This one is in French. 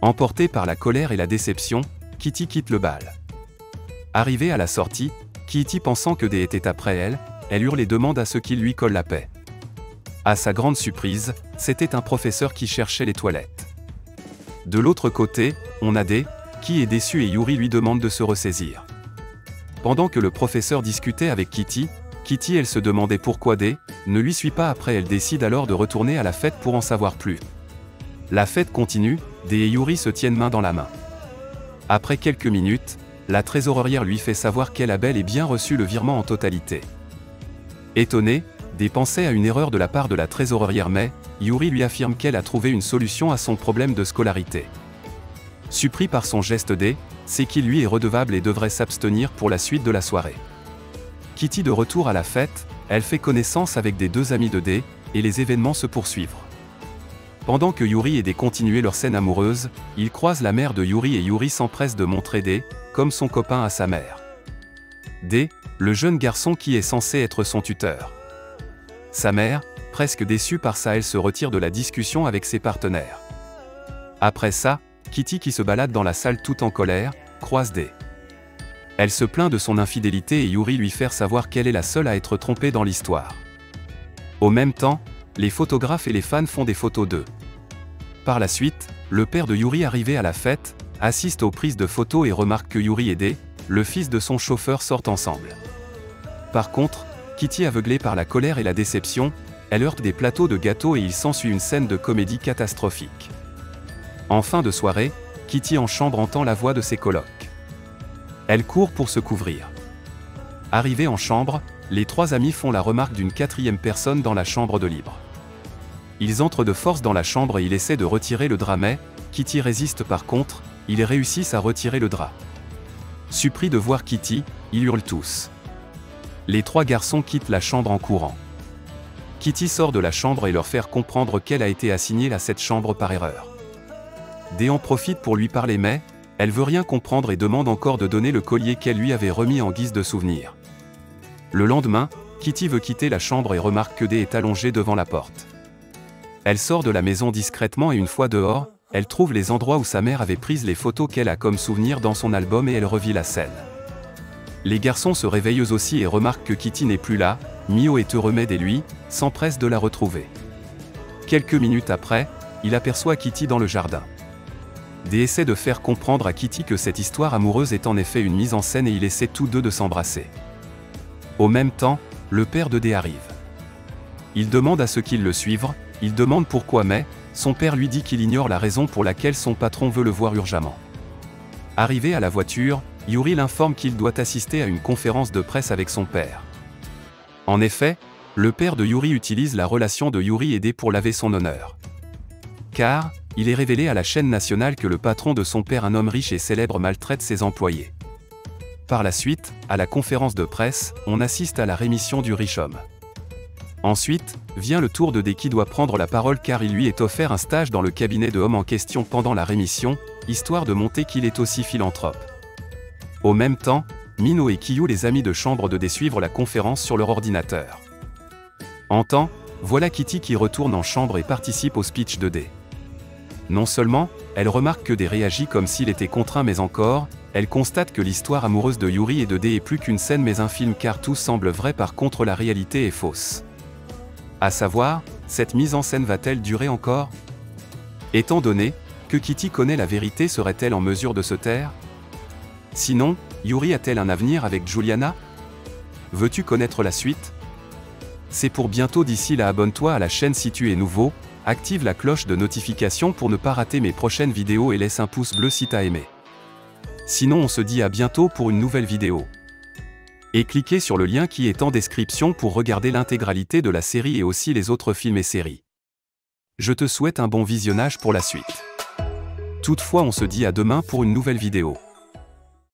Emportée par la colère et la déception, Kitty quitte le bal. Arrivée à la sortie, Kitty pensant que Dee était après elle, elle hurle et demande à ce qu'il lui colle la paix. À sa grande surprise, c'était un professeur qui cherchait les toilettes. De l'autre côté, on a Dee, qui est déçu et Yuri lui demande de se ressaisir. Pendant que le professeur discutait avec Kitty, elle se demandait pourquoi Dee ne lui suit pas après. Elle décide alors de retourner à la fête pour en savoir plus. La fête continue, Dee et Yuri se tiennent main dans la main. Après quelques minutes, la trésorière lui fait savoir qu'elle a bel et bien reçu le virement en totalité. Étonnée, Dee pensait à une erreur de la part de la trésorière mais Yuri lui affirme qu'elle a trouvé une solution à son problème de scolarité. Surpris par son geste, Dee sait qu'il lui est redevable et devrait s'abstenir pour la suite de la soirée. Kitty de retour à la fête, elle fait connaissance avec des deux amis de Dee, et les événements se poursuivent. Pendant que Yuri et Dee continuent leur scène amoureuse, ils croisent la mère de Yuri et Yuri s'empresse de montrer Dee comme son copain à sa mère. Dee, le jeune garçon qui est censé être son tuteur. Sa mère, presque déçue par ça, elle se retire de la discussion avec ses partenaires. Après ça, Kitty qui se balade dans la salle tout en colère, croise Dee. Elle se plaint de son infidélité et Yuri lui fait savoir qu'elle est la seule à être trompée dans l'histoire. Au même temps, les photographes et les fans font des photos d'eux. Par la suite, le père de Yuri arrivé à la fête, assiste aux prises de photos et remarque que Yuri et Dee, le fils de son chauffeur, sortent ensemble. Par contre, Kitty aveuglée par la colère et la déception, elle heurte des plateaux de gâteaux et il s'ensuit une scène de comédie catastrophique. En fin de soirée, Kitty en chambre entend la voix de ses colocs. Elle court pour se couvrir. Arrivée en chambre, les trois amis font la remarque d'une quatrième personne dans la chambre de libre. Ils entrent de force dans la chambre et il essaie de retirer le drap mais Kitty résiste. Par contre, ils réussissent à retirer le drap. Surpris de voir Kitty, ils hurlent tous. Les trois garçons quittent la chambre en courant. Kitty sort de la chambre et leur fait comprendre qu'elle a été assignée à cette chambre par erreur. Dee en profite pour lui parler mais elle veut rien comprendre et demande encore de donner le collier qu'elle lui avait remis en guise de souvenir. Le lendemain, Kitty veut quitter la chambre et remarque que Dee est allongée devant la porte. Elle sort de la maison discrètement et une fois dehors, elle trouve les endroits où sa mère avait pris les photos qu'elle a comme souvenir dans son album et elle revit la scène. Les garçons se réveillent eux aussi et remarquent que Kitty n'est plus là. Mio est heureux mais Dee lui s'empresse de la retrouver. Quelques minutes après, il aperçoit Kitty dans le jardin. Dee essaie de faire comprendre à Kitty que cette histoire amoureuse est en effet une mise en scène et il essaie tous deux de s'embrasser. Au même temps, le père de Dee arrive. Il demande à ceux qui le suivent, il demande pourquoi mais son père lui dit qu'il ignore la raison pour laquelle son patron veut le voir urgemment. Arrivé à la voiture, Yuri l'informe qu'il doit assister à une conférence de presse avec son père. En effet, le père de Yuri utilise la relation de Yuri et Dee pour laver son honneur. Car, il est révélé à la chaîne nationale que le patron de son père, un homme riche et célèbre, maltraite ses employés. Par la suite, à la conférence de presse, on assiste à la rémission du riche homme. Ensuite, vient le tour de Dee qui doit prendre la parole car il lui est offert un stage dans le cabinet de homme en question pendant la rémission, histoire de montrer qu'il est aussi philanthrope. Au même temps, Mino et Kiyu, les amis de chambre de Dee, suivent la conférence sur leur ordinateur. En temps, voilà Kitty qui retourne en chambre et participe au speech de Dee. Non seulement, elle remarque que Dee réagit comme s'il était contraint mais encore, elle constate que l'histoire amoureuse de Yuri et de Dee est plus qu'une scène mais un film car tout semble vrai, par contre la réalité est fausse. À savoir, cette mise en scène va-t-elle durer encore? Étant donné que Kitty connaît la vérité, serait-elle en mesure de se taire? Sinon, Yuri a-t-elle un avenir avec Juliana? Veux-tu connaître la suite? C'est pour bientôt. D'ici là, abonne-toi à la chaîne si tu es nouveau, active la cloche de notification pour ne pas rater mes prochaines vidéos et laisse un pouce bleu si t'as aimé. Sinon on se dit à bientôt pour une nouvelle vidéo. Et cliquez sur le lien qui est en description pour regarder l'intégralité de la série et aussi les autres films et séries. Je te souhaite un bon visionnage pour la suite. Toutefois on se dit à demain pour une nouvelle vidéo.